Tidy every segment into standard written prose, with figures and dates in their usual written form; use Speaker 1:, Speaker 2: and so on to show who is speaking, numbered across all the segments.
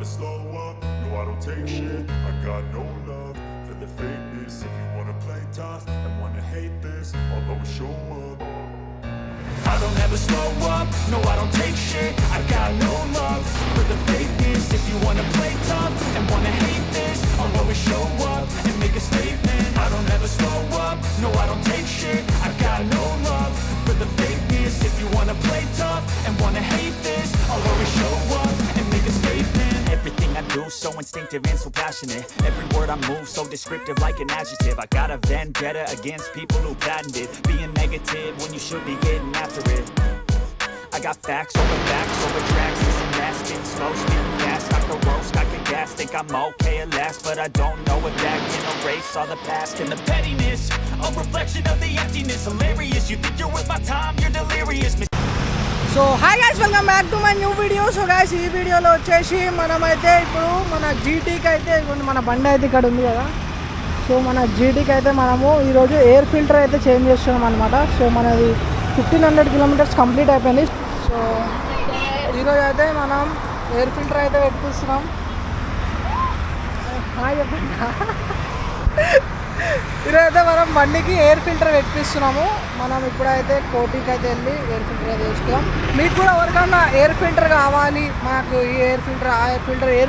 Speaker 1: slow up, no I don't take shit. I got no love for the fakeness. If you wanna play tough and wanna hate this, I'll always show up. I don't ever slow up, no I don't take shit. I got no love for the fakeness. If you wanna play tough and wanna hate this, I'll always show up and make a statement. I don't ever slow up, no I don't take shit. I got no love for the fakeness. If you wanna play tough and wanna hate this, I'll always show up and make a statement. Everything I do so instinctive and so passionate. Every word I move so descriptive like an adjective. I got a vendetta against people who patented being negative when you should be getting after it. I got facts over tracks. Listen fast, spitting slow, spitting fast. I could roast, I could gas, think I'm okay at last, but I don't know if that can erase all the past and the pettiness. A reflection of the emptiness. Hilarious, you think you're worth my time, you're delirious.
Speaker 2: So hi guys, welcome back to my new video. So guys, ఈ వీడియోలో వచ్చేసి మనమైతే ఇప్పుడు మన జీటీకి అయితే మన బండి అయితే ఇక్కడ ఉంది కదా. సో మన జీటీకి అయితే మనము ఈరోజు ఎయిర్ ఫిల్టర్ అయితే చేంజ్ చేస్తున్నాం అనమాట. సో మనది 1500 కిలోమీటర్స్ కంప్లీట్ అయిపోయింది. సో ఈరోజు అయితే మనం ఎయిర్ ఫిల్టర్ అయితే పెట్టిస్తున్నాం. ఈరోజు అయితే మనం బండికి ఎయిర్ ఫిల్టర్ పెట్టిస్తున్నాము. మనం ఇప్పుడైతే కోటికి అయితే వెళ్ళి ఎయిర్ ఫిల్టర్ అయితే వేసుకుందాం. మీకు కూడా ఎవరికన్నా ఎయిర్ ఫిల్టర్ కావాలి, మాకు ఈ ఎయిర్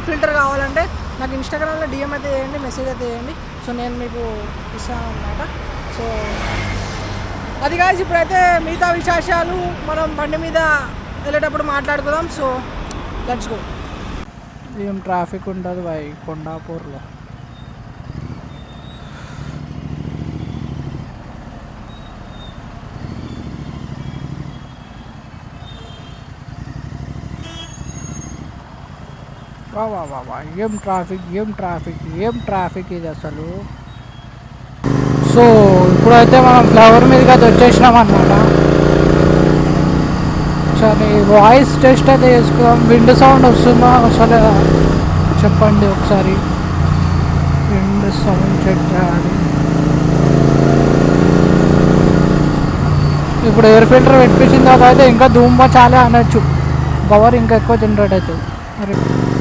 Speaker 2: ఫిల్టర్ కావాలంటే నాకు ఇన్స్టాగ్రామ్లో డిఎం అయితే చేయండి, మెసేజ్ అయితే చేయండి. సో నేను మీకు ఇస్తాను అన్నమాట. సో అది కాదు, ఇప్పుడైతే మిగతా విశేషాలు మనం బండి మీద వెళ్ళేటప్పుడు మాట్లాడుకుందాం. So let's go. ఏం ట్రాఫిక్ ఉంటుంది బాయ్ కొండాపూర్లో. వా ఏం ట్రాఫిక్ ఇది అసలు. సో ఇప్పుడైతే మనం ఫ్లైఓవర్ మీదకి అయితే వచ్చేసినాం అన్నమాట. సరే వాయిస్ టెస్ట్ అయితే చేసుకుందాం. విండ్ సౌండ్ వస్తుందా అసలు చెప్పండి ఒకసారి. విండ్ సౌండ్ చెక్ చేయాలి. ఇప్పుడు ఎయిర్ ఫిల్టర్ పెట్టించిన తర్వాత అయితే ఇంకా ధూమ్మ చాలా అనొచ్చు, పవర్ ఇంకా ఎక్కువ జనరేట్ అవుతుంది.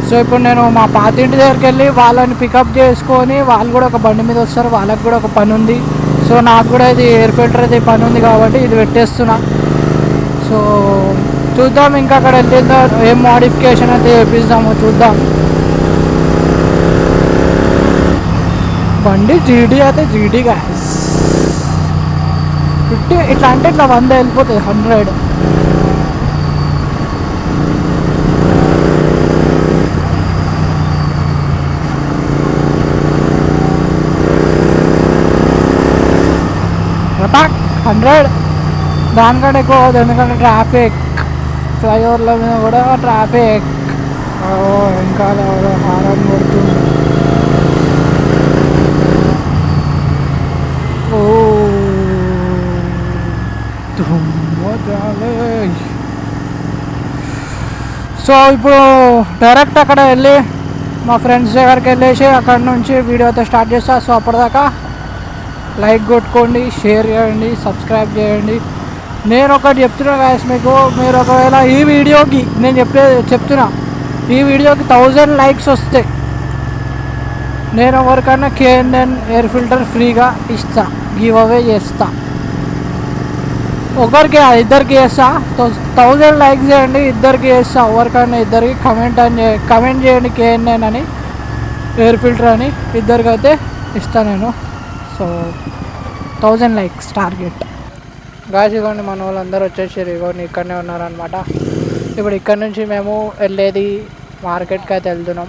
Speaker 2: సో ఇప్పుడు నేను మా పాతింటి దగ్గరికి వెళ్ళి వాళ్ళని పికప్ చేసుకొని, వాళ్ళు కూడా ఒక బండి మీద వస్తారు, వాళ్ళకి కూడా ఒక పని ఉంది. సో నాకు కూడా ఇది ఎయిర్ ఫిల్టర్ అయితే పని ఉంది కాబట్టి ఇది పెట్టేస్తున్నా. సో చూద్దాం ఇంకా అక్కడ వెళ్తుందో ఏం మోడిఫికేషన్ అయితే చేపిస్తామో చూద్దాం. బండి జీడీ అయితే జీడీ గ్యాస్ 50 ఇట్లా అంటే ఇట్లా 100 వెళ్ళిపోతుంది, 100. రపాక్ 100 దానికంటే ఎక్కువ అవుతుంది, ఎందుకంటే ట్రాఫిక్ ఫ్లైఓవర్ల మీద కూడా ట్రాఫిక్. ఇంకా హారన్ కొడుతుంది. ఓ సో ఇప్పుడు డైరెక్ట్ అక్కడ వెళ్ళి మా ఫ్రెండ్స్ దగ్గరికి వెళ్ళేసి అక్కడ నుంచి వీడియో అయితే స్టార్ట్ చేస్తా. సో అప్పటిదాకా లైక్ కొట్టుకోండి, షేర్ చేయండి, సబ్స్క్రైబ్ చేయండి. నేను ఒకటి చెప్తున్నా గాయస్ మీకు, మీరు ఒకవేళ ఈ వీడియోకి నేను చెప్తున్నా ఈ వీడియోకి 1000 లైక్స్ వస్తే నేను ఎవరికైనా KNN ఎయిర్ ఫిల్టర్ ఫ్రీగా ఇస్తా, గివ్ అవే చేస్తా. ఒకరికి ఇద్దరికి చేస్తా. 1000 లైక్స్ చేయండి, ఇద్దరికి చేస్తా. ఎవరికైనా ఇద్దరికి కమెంట్ చేయండి KNN అని ఎయిర్ ఫిల్టర్ అని, ఇద్దరికి అయితే ఇస్తా నేను. So 1000 likes target. గాయస్ ఇదిగోండి మన వాళ్ళందరూ వచ్చేసారు, ఇదిగోండి ఇక్కడనే ఉన్నారనమాట. ఇప్పుడు ఇక్కడ నుంచి మేము వెళ్ళేది మార్కెట్కి అయితే వెళ్తున్నాం.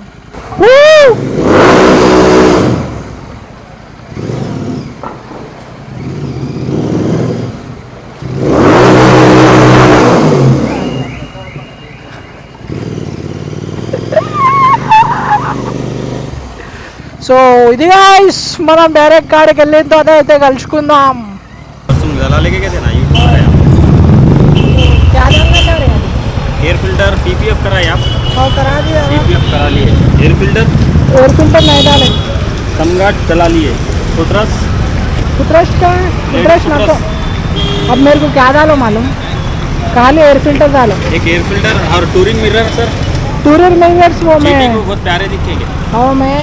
Speaker 2: సో ఇది గాయస్ మనం డైరెక్ట్ కాడికి వెళ్ళిన తర్వాత అయితే కలుసుకుందాం.
Speaker 3: एयर फिल्टर PPF कराया आप?
Speaker 2: हाँ करा दिया।
Speaker 3: PPF करा लिए। एयर फिल्टर
Speaker 2: नहीं डाले।
Speaker 3: समगाट चला लिए। फुटरस
Speaker 2: का फुटरस ना तो अब मेरे को क्या डालो मालूम, खाली एयर फिल्टर डालो।
Speaker 3: एक एयर फिल्टर और touring mirror sir.
Speaker 2: Tourer measures वो मैं
Speaker 3: GT को बहुत प्यारे दिखेंगे।
Speaker 2: हाँ मैं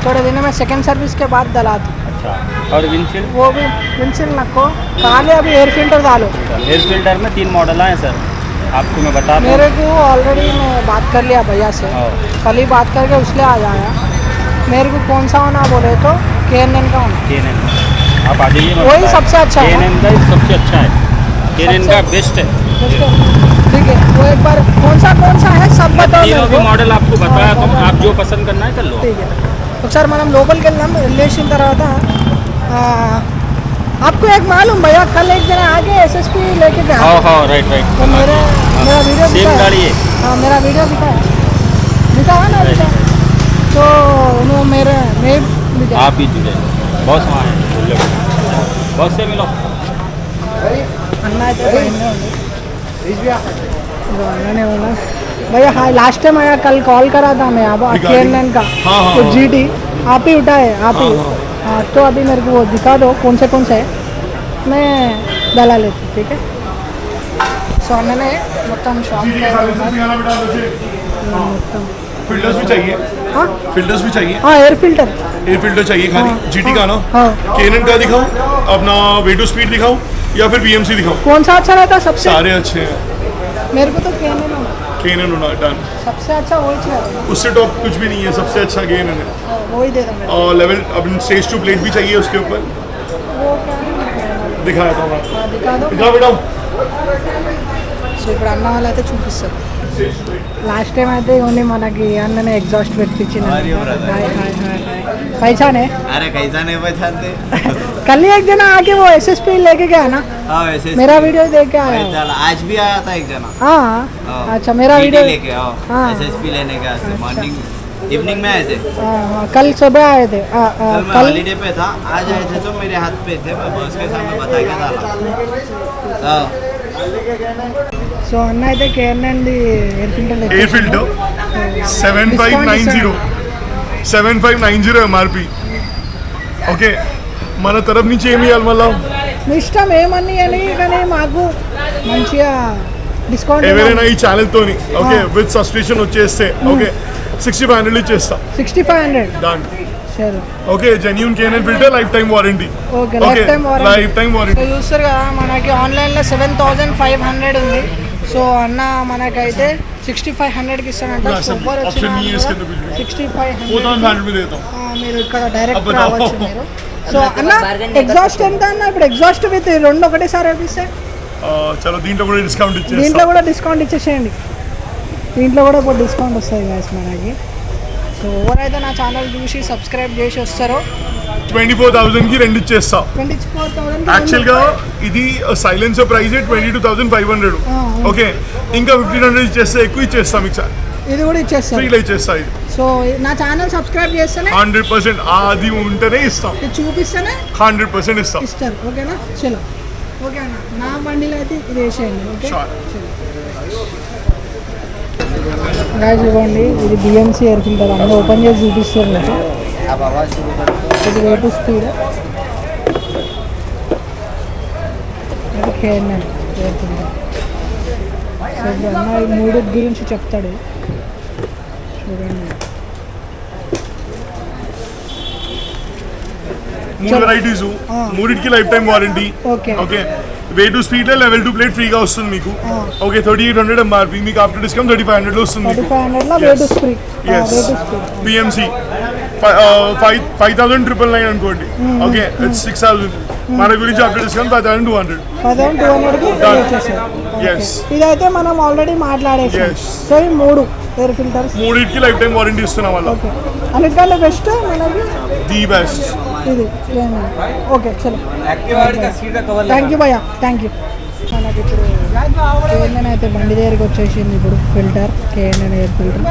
Speaker 2: थोड़े दिनों में सेकंड सर्विस के बाद डला थी
Speaker 3: अच्छा, और विंडशील्ड?
Speaker 2: वो भी विंडशील्ड नको खाली अभी एयर फिल्टर डालो।
Speaker 3: एयर फिल्टर में 3 मॉडल आए सर, आपको मैं बता दूँ।
Speaker 2: मेरे को ऑलरेडी मैं बात कर लिया भैया से,
Speaker 3: हाँ।
Speaker 2: कल ही बात करके उसने आ जाया। मेरे को कौन सा होना बोले तो KNN का होना,
Speaker 3: KNN आप आ जाइए, मैं
Speaker 2: वही
Speaker 3: बता-
Speaker 2: सबसे अच्छा है।
Speaker 3: KNN का ही सबसे अच्छा है, KNN का बेस्ट है।
Speaker 2: ठीक है वो एक बार कौन सा है सब बताओ
Speaker 3: तीनों
Speaker 2: मेरे
Speaker 3: के
Speaker 2: को।
Speaker 3: मॉडल आपको बताया तो
Speaker 2: हाँ,
Speaker 3: आप जो पसंद करना है कर लो।
Speaker 2: ठीक है ఒకసారి మనం లోపలికి వెళ్దాం వెళ్ళేసిన తర్వాత आपको एक मालूम भैया कल एक दिन आके SSP लेके गया
Speaker 3: हाँ हाँ राइट राइट,
Speaker 2: तो मेरा वीडियो
Speaker 3: सेम
Speaker 2: दिखा
Speaker 3: गाड़ी है।
Speaker 2: हाँ मेरा वीडियो दिखा है ना दिखा तो वो मेरे मैं भी गया।
Speaker 3: आप ही जुड़े बॉस वहाँ है, बॉस से मिलो।
Speaker 2: అన్న అయితే పైన ఉంది ఇదిగో అన్ననే ఉన్నా भैया हाँ लास्ट टाइम आया कल कॉल करा था मैं अब KNN का तो GT आप ही उठाए आप ही हाँ तो अभी मेरे को वो दिखा दो कौन से है मैं डला लेती ठीक है సో అన్ననే మొత్తం షాప్ మొత్తం
Speaker 4: फिल्टर्स भी चाहिए,
Speaker 2: हाँ
Speaker 4: फिल्टर्स भी चाहिए,
Speaker 2: हाँ एयर फिल्टर
Speaker 4: एयर फिल्टर चाहिए खाली।
Speaker 2: हाँ,
Speaker 4: GT का ना,
Speaker 2: हाँ
Speaker 4: KNN का दिखाऊं, अपना वे टू स्पीड दिखाऊं या फिर BMC दिखाऊं?
Speaker 2: कौन सा अच्छा रहता सबसे
Speaker 4: सारे अच्छे हैं।
Speaker 2: मेरे को तो KNN होना
Speaker 4: KNN होना डन,
Speaker 2: सबसे अच्छा वही चाहिए
Speaker 4: उससे टॉप कुछ भी नहीं है, सबसे अच्छा KNN है।
Speaker 2: वही दे दो मेरे को।
Speaker 4: और लेवल अब स्टेज 2 प्लेट भी चाहिए उसके ऊपर,
Speaker 2: वो क्या है?
Speaker 4: दिखाया था मैं।
Speaker 2: हाँ, दिखा दो
Speaker 4: दिखा बेटा,
Speaker 2: సో ఇప్పుడు అన్న వాళ్ళు అయితే చూపిస్తారు లాస్ట్ టైం అయితే ఓన్లీ మనకి అన్ననే ఎగ్జాస్ట్ పెట్టించిన పైసానే
Speaker 5: अरे कैसा नहीं पहचानते।
Speaker 2: कल ही एक जना आके वो SSP लेके गया ना
Speaker 5: हाँ वैसे
Speaker 2: मेरा वीडियो देख के आया
Speaker 5: चल आज भी आया था एक जना।
Speaker 2: हाँ
Speaker 5: हाँ।
Speaker 2: अच्छा मेरा
Speaker 5: GT
Speaker 2: वीडियो
Speaker 5: लेके आओ,
Speaker 2: हाँ।
Speaker 5: SSP लेने का मॉर्निंग इवनिंग में आए थे।
Speaker 2: हाँ, कल सुबह आए थे
Speaker 5: कल मैं
Speaker 2: कल
Speaker 5: हॉलीडे पे था, आज आए थे तो मेरे हाथ पे थे, मैं बॉस के सामने बता के डाला। हाँ
Speaker 2: సో అన్న అయితే KNN the air filter
Speaker 4: air filter 7590 7590 MRP okay మన తరఫు నుంచి ఏమి ఇవ్వాలి మళ్ళా?
Speaker 2: మీ ఇష్టం ఏమని అని కానీ మాకు మంచిగా డిస్కౌంట్
Speaker 4: ఎవరైనా ఈ ఛానల్ తోని ఓకే విత్ సబ్స్క్రిప్షన్ వచ్చేస్తే ఓకే 6500 ఇచ్చేస్తా
Speaker 2: 6500
Speaker 4: డన్
Speaker 2: సరే
Speaker 4: okay genuine KNN filter life time warranty
Speaker 2: okay life time warranty
Speaker 4: life time
Speaker 2: so
Speaker 4: warranty
Speaker 2: చూస్తారు కదా మనకి ఆన్లైన్లో 7500 ఉంది సో అన్న మనకైతే 6500కి ఇస్తానంట
Speaker 4: ना, सब
Speaker 2: సూపర్
Speaker 4: option नहीं है इसके अंदर कुछ भी।
Speaker 2: 6500
Speaker 4: 4500 में देता हूँ।
Speaker 2: మీరు ఇక్కడ డైరెక్ట్
Speaker 4: अब बताओ।
Speaker 2: రావచ్చు మీరు సో అన్న ఎగ్జాస్ట్ ఎంత అన్న ఇప్పుడు ఎగ్జాస్ట్ విత్ రెండు ఒకటేసారి వేపిస్తే
Speaker 4: చలో దీంట్లో కూడా డిస్కౌంట్
Speaker 2: దీంట్లో
Speaker 4: ఇచ్చేస్తా
Speaker 2: కూడా డిస్కౌంట్ ఇచ్చేసేయండి దీంట్లో కూడా ఇప్పుడు డిస్కౌంట్ వస్తుంది గాయస్ మనకి సో ఎవరైతే నా ఛానల్ చూసి సబ్స్క్రైబ్ చేసి వస్తారో
Speaker 4: 24,000 కి రెండు ఇచ్చేస్తా
Speaker 2: 24,000
Speaker 4: యాక్చువల్ గా ఇది సైలెన్సర్ ప్రైస్ 22,500 ఓకే ఇంకా 1,500 ఇచ్చేస్తే ఎక్కువ ఇచ్చేస్తా మీకు
Speaker 2: ఇది కూడా ఇచ్చేస్తారు
Speaker 4: ఫ్రీలో ఇచ్చేస్తా ఇది
Speaker 2: సో నా ఛానల్ సబ్స్క్రైబ్ చేస్తేనే
Speaker 4: 100% అది ఉంటేనే ఇస్తాం
Speaker 2: ఇది చూపిస్తేనే
Speaker 4: 100% ఇస్తాం
Speaker 2: ఇస్తారు ఓకేనా చలో ఓకే అన్న నా బండిలో అయితే ఇది వేసేయండి ఓకే
Speaker 4: Sure.
Speaker 2: గాయస్ ఇవ్వండి ఇది BMC ఎయిర్ ఫిల్టర్ అన్నీ ఓపెన్ చేసి చూపిస్తారు మీకు
Speaker 5: अब आवाज़ शुरू कर दो।
Speaker 2: ఇది వే టు స్పీడ్ ఇది KNN ఎయిర్ ఫిల్టర్ సో ఇప్పుడు అన్న ఈ మూడు గురించి చెప్తాడు చూడండి
Speaker 4: మూడు వెరైటీస్ మూడిటికి lifetime warranty
Speaker 2: okay
Speaker 4: okay వే టు స్పీడ్ లో లెవెల్ 2 ప్లేట్ ఫ్రీగా వస్తుంది మీకు ఓకే 3800 MRP మీకు ఆఫ్టర్ డిస్కౌంట్ 3500 లో వస్తుంది మీకు
Speaker 2: 3500లో వే టు స్పీడ్
Speaker 4: Yes.
Speaker 2: వే టు స్పీడ్
Speaker 4: BMC 5,999 అనుకోండి ఓకే ఇట్స్ 6,000 మన గురించి ఆఫ్టర్ డిస్కౌంట్ 5,200
Speaker 2: 1200కి
Speaker 4: Done.
Speaker 2: వచ్చేసాయి
Speaker 4: Yes.
Speaker 2: ఇదైతే మనం ఆల్రెడీ మాట్లాడేసాం
Speaker 4: Yes.
Speaker 2: సో ఈ మూడు ఎయిర్ ఫిల్టర్స్
Speaker 4: మూడింటికి లైఫ్ టైం వారంటీ ఇస్తున్నాం వల్ల
Speaker 2: ఓకే అన్నిటికంటే బెస్ట్ మనకి
Speaker 4: ది బెస్ట్
Speaker 2: ఇది ఓకే చలో థ్యాంక్ యూ భయ్యా థ్యాంక్ యూ మనకి ఇప్పుడు KNN అయితే బండి దగ్గరికి వచ్చేసింది ఇప్పుడు filter KNN air filter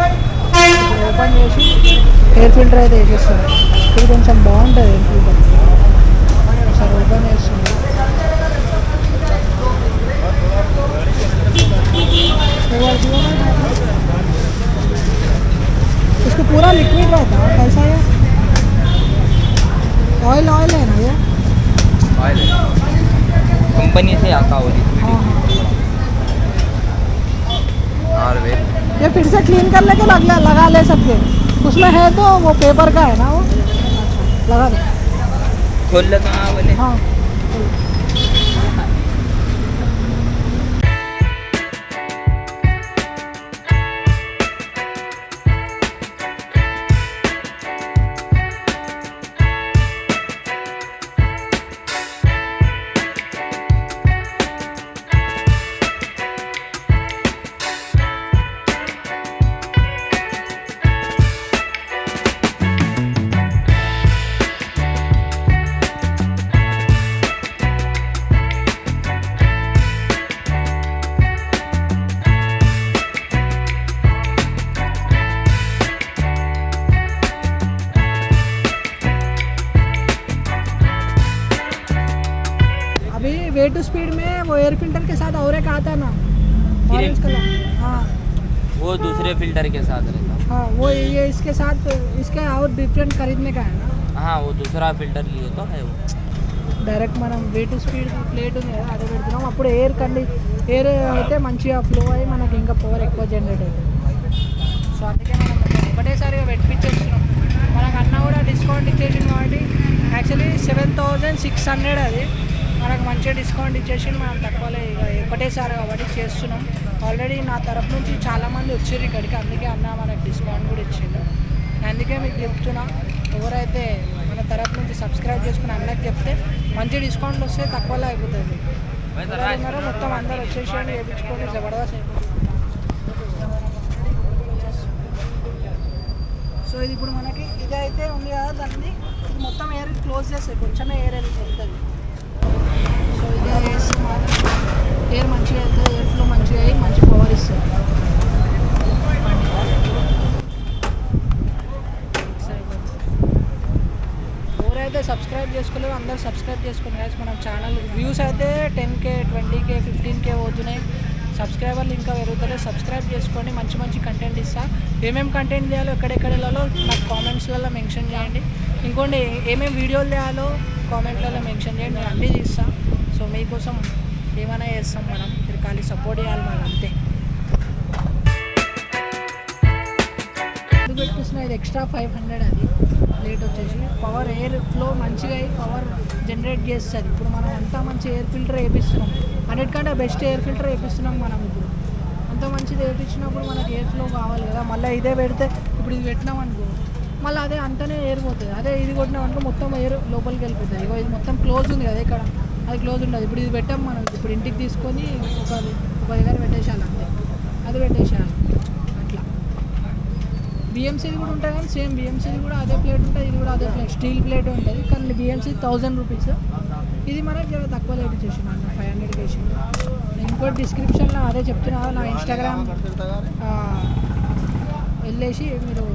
Speaker 2: open చేసి ఎయిర్ ఫిల్టర్ అయితే వేసేస్తారు ఇది కొంచెం బాగుంటుంది ఎయిర్ ఫిల్టర్ ఒకసారి ఓపెన్ చేస్తుంది इसको पूरा लिक्विड रहता है कैसा है ऑयल ऑयल है ना ये
Speaker 5: कंपनी से आता हो
Speaker 2: हाँ हाँ
Speaker 5: और वे
Speaker 2: ये फिर से क्लीन करने के लगा ले सकते हैं। उसमें है तो वो पेपर का है ना वो, लगा दो।
Speaker 5: खोल लेता हूँ बोले।
Speaker 2: हाँ अभी वे टू स्पीड में वो एयर फिल्टर के साथ और एक आता ना ऑरेंज कलर। हाँ
Speaker 5: वो दूसरे फिल्टर के साथ रहता।
Speaker 2: हाँ वो ये इसके साथ इसके और डिफरेंट खरीदने का है ना।
Speaker 5: हाँ वो दूसरा फिल्टर लिए तो है वो।
Speaker 2: డైరెక్ట్ మనం వే టు స్పీడ్ ప్లేట్ ఉంది కదా అదే పెడుతున్నాం. అప్పుడు ఎయిర్ అయితే మంచిగా ఫ్లో అయ్యి మనకి ఇంకా పవర్ ఎక్కువ జనరేట్ అవుతుంది. సో అందుకే మనం ఒకటేసారిగా పెట్టించేస్తున్నాం. మనకు అన్న కూడా డిస్కౌంట్ ఇచ్చేసింది కాబట్టి యాక్చువల్లీ 7,600 అది మనకు మంచిగా డిస్కౌంట్ ఇచ్చేసి మనం తక్కువలో ఇక ఒకటేసారి కాబట్టి చేస్తున్నాం. ఆల్రెడీ నా తరపు నుంచి చాలామంది వచ్చారు ఇక్కడికి, అందుకే అన్న మనకు డిస్కౌంట్ కూడా ఇచ్చిండు. అందుకే మీకు చెప్తున్నా, ఎవరైతే మన తరపు నుంచి సబ్స్క్రైబ్ చేసుకుని అన్నకి చెప్తే మంచి డిస్కౌంట్ వస్తే తక్కువలో అయిపోతుంది. ఎవరైనా మొత్తం అందరు వచ్చేసి చేయించుకొని జబర్దస్త్ అయిపోతుంది. సో ఇది ఇప్పుడు మనకి ఇదైతే ఉంది కదా, దాన్ని ఇది మొత్తం ఎయిర్ క్లోజ్ చేస్తాయి, కొంచెమే ఎయిర్ వెళ్తుంది. సో ఇది వేసి ఎయిర్ మంచిగా వెళ్తుంది, ఎయిర్ ఫ్లో మంచిగా అయ్యి మంచి పవర్ ఇస్తుంది. ఎవరైతే సబ్స్క్రైబ్ చేసుకోలేదో అందరూ సబ్స్క్రైబ్ చేసుకోండి guys. మన ఛానల్ వ్యూస్ అయితే 10K 20K 15K అవుతున్నాయి. సబ్స్క్రైబర్లు ఇంకా పెరుగుతారు. సబ్స్క్రైబ్ చేసుకోండి, మంచి మంచి కంటెంట్ ఇస్తా. ఏమేమి కంటెంట్ చేయాలో ఎక్కడెక్కడ వెళ్ళాలో నాకు కామెంట్స్లలో మెన్షన్ చేయండి. ఇంకోటి ఏమేమి వీడియోలు చేయాలో కామెంట్లలో మెన్షన్ చేయండి, నేను అన్నీ తీస్తాను. సో మీకోసం ఏమైనా చేస్తాం మనం, మీరు ఖాళీ సపోర్ట్ చేయాలి మనం, అంతే. ఎందుకు పెట్టిస్తున్నా, ఇది ఎక్స్ట్రా 500 అది ప్లేట్ వచ్చేసి పవర్ ఎయిర్ ఫ్లో మంచిగా అయ్యి పవర్ జనరేట్ చేస్తుంది. ఇప్పుడు మనం అంతా మంచి ఎయిర్ ఫిల్టర్ వేపిస్తున్నాం, అన్నిటికంటే బెస్ట్ ఎయిర్ ఫిల్టర్ వేపిస్తున్నాం మనం. ఇప్పుడు అంత మంచిది వేయించినప్పుడు మనకి ఎయిర్ ఫ్లో కావాలి కదా. మళ్ళీ ఇదే పెడితే ఇప్పుడు ఇది పెట్టినాం అనుకో, మళ్ళీ అదే అంతనే ఎయిర్ పోతుంది. అదే ఇది కొట్టినాం అనుకో మొత్తం ఎయిర్ లోపలికి వెళ్ళిపోతుంది. ఇగో ఇది మొత్తం క్లోజ్ ఉంది కదా ఇక్కడ, అది క్లోజ్ ఉండదు. ఇప్పుడు ఇది పెట్టాం మనం, ఇప్పుడు ఇంటికి తీసుకొని ఒక దగ్గర పెట్టేసేయాలి, అంతే. అది పెట్టేసేయాలి అట్లా. బిఎంసీది కూడా ఉంటుంది కానీ సేమ్ బిఎంసీది కూడా అదే ప్లేట్ ఉంటుంది, ఇది కూడా అదే ప్లేట్, స్టీల్ ప్లేట్ ఉంటుంది. కానీ బిఎంసీ 1000 రూపీస్, ఇది మనకి జర తక్కువ రేట్ ఇచ్చేసింది అన్న, 500 వేసింది. ఇంకోటి డిస్క్రిప్షన్లో అదే చెప్తున్నా, నా ఇన్స్టాగ్రామ్ వెళ్ళేసి మీరు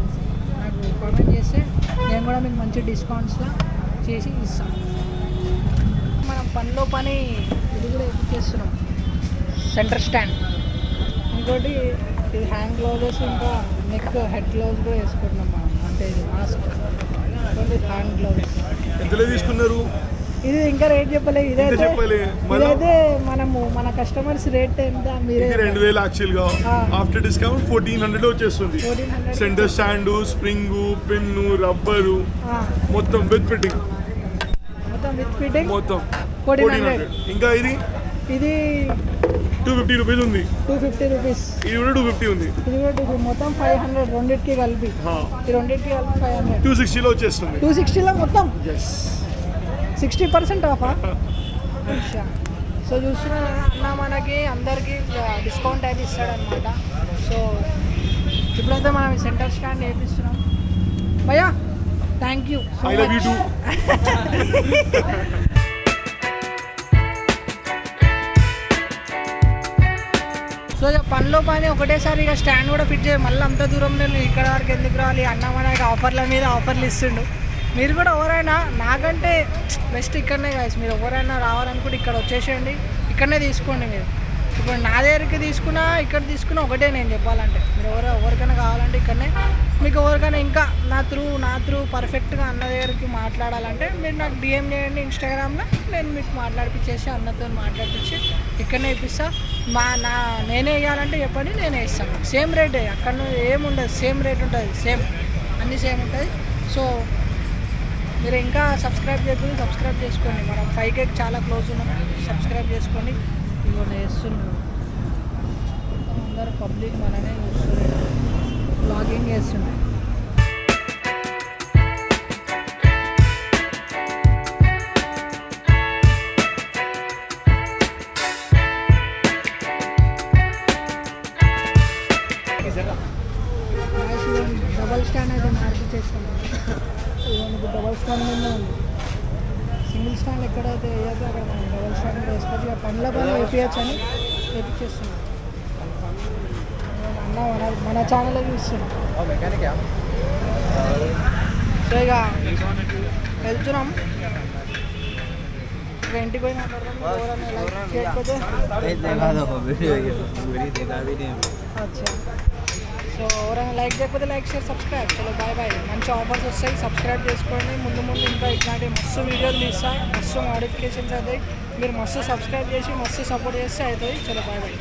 Speaker 2: నాకు కామెంట్ చేస్తే నేను కూడా మీకు మంచి డిస్కౌంట్స్లో చేసి ఇస్తాను. మనం పనిలో పని ఇది కూడా ఎక్కిస్తున్నాం, సెంటర్ స్టాండ్. ఇంకోటి ఇది హ్యాండ్ గ్లౌజెస్, ఇంకా నెక్ హెడ్ గ్లౌజ్ కూడా వేసుకుంటున్నాం మనం, అంటే ఇది మాస్క్, ఇంకోటి హ్యాండ్ గ్లౌజెస్.
Speaker 4: ఎంతలో తీసుకున్నారు?
Speaker 2: ఇది ఇంకా రేట్ చెప్పలేదు. ఇదైతే మనము మన కస్టమర్స్ రేట్ ఎంత మీరే
Speaker 4: 2000 యాక్చువల్గా, ఆఫ్టర్ డిస్కౌంట్ 1400 వచ్చేస్తుంది.
Speaker 2: 1400
Speaker 4: centre stand, spring, pin, rubber మొత్తం విత్ ఫిట్టింగ్,
Speaker 2: మొత్తం విత్ ఫిట్టింగ్
Speaker 4: మొత్తం
Speaker 2: 1400.
Speaker 4: ఇంకా ఇది 250 రూపీస్ ఉంది,
Speaker 2: 250 రూపీస్.
Speaker 4: ఇది కూడా 250 ఉంది,
Speaker 2: ఇది కూడా 250, మొత్తం 500 రెండింటికి కలిపి. ఈ రెండింటికి కలిపి 500,
Speaker 4: 260లో వచ్చేస్తుంది.
Speaker 2: 260లో మొత్తం
Speaker 4: ఎస్,
Speaker 2: 60% ఆఫా. సో చూస్తున్నా అన్న మనకి అందరికీ డిస్కౌంట్ అయితే ఇస్తాడనమాట. సో ఇప్పుడైతే మనం సెంటర్ స్టాండ్ వేపిస్తున్నాం. భయ్యా thank you,
Speaker 4: I love you too.
Speaker 2: So ఇక పనిలో పని ఒకటేసారి ఇక స్టాండ్ కూడా ఫిట్ చేయాలి. మళ్ళీ అంత దూరం నేను ఇక్కడ వరకు ఎందుకు రావాలి, అన్న మనకి ఆఫర్ల మీద ఆఫర్లు ఇస్తుండు. మీరు కూడా ఎవరైనా నాకంటే బెస్ట్ ఇక్కడనే కాదు, మీరు ఎవరైనా రావాలనుకుంటే ఇక్కడ వచ్చేసేయండి, ఇక్కడనే తీసుకోండి. మీరు ఇప్పుడు నా దగ్గరికి తీసుకున్నా ఇక్కడ తీసుకున్నా ఒకటే నేను చెప్పాలంటే, మీరు ఎవరికైనా కావాలంటే ఇక్కడనే మీకు ఎవరికైనా ఇంకా నా త్రూ పర్ఫెక్ట్గా అన్న దగ్గరికి మాట్లాడాలంటే మీరు నాకు డిఎం చేయండి ఇన్స్టాగ్రామ్లో, నేను మీకు మాట్లాడిపించేసి అన్నతో మాట్లాడిపించి ఇక్కడనే ఇప్పిస్తా. నేనే వేయాలంటే చెప్పండి, నేనే ఇస్తాను. సేమ్ రేటే, అక్కడ ఏముండదు, సేమ్ రేట్ ఉంటుంది, అన్నీ సేమ్ ఉంటుంది. సో మీరు ఇంకా సబ్స్క్రైబ్ చేసుకోండి. మనం 5K చాలా క్లోజ్ ఉన్నాం, సబ్స్క్రైబ్ చేసుకోండి. ఇవన్నీ చేస్తున్నాం, అందరు పబ్లిక్ మననే చూస్తున్నారు, బ్లాగింగ్ చేస్తుండే. డబల్ స్టాండ్ అయితే మార్పిచ్చేస్తాను. ఇప్పుడు డబల్ స్టాండ్ మీద ఉంది, సింగిల్ స్టాండ్ ఎక్కడైతే వేయద్దు అక్కడ మనం డబల్ స్టాండ్ కూడా వేసుకోవచ్చు. ఇక పండ్ల పని వేపించచ్చు అని వేపించేస్తున్నాం. అన్న మన ఛానల్లో చూస్తున్నాం. సో ఇక వెళ్తున్నాం, ఇక ఇంటికి పోయి మాట్లాడదాం. ఎవరైనా లైక్ చేయకపోతే అచ్చా. సో ఎవరైనా లైక్ చేయకపోతే లైక్ షేర్ సబ్స్క్రైబ్. చలో బాయ్ బాయ్. మంచి ఆఫర్స్ వస్తాయి, సబ్స్క్రైబ్ చేసుకోండి. ముందు ఇంకా ఇట్లాంటి మస్తు వీడియోలు తీస్తా, మస్తు నోటిఫికేషన్స్ అవుతాయి. మీరు మస్తు సబ్స్క్రైబ్ చేసి మస్తు సపోర్ట్ చేస్తే అవుతుంది. చలో బాయ్ బాయ్.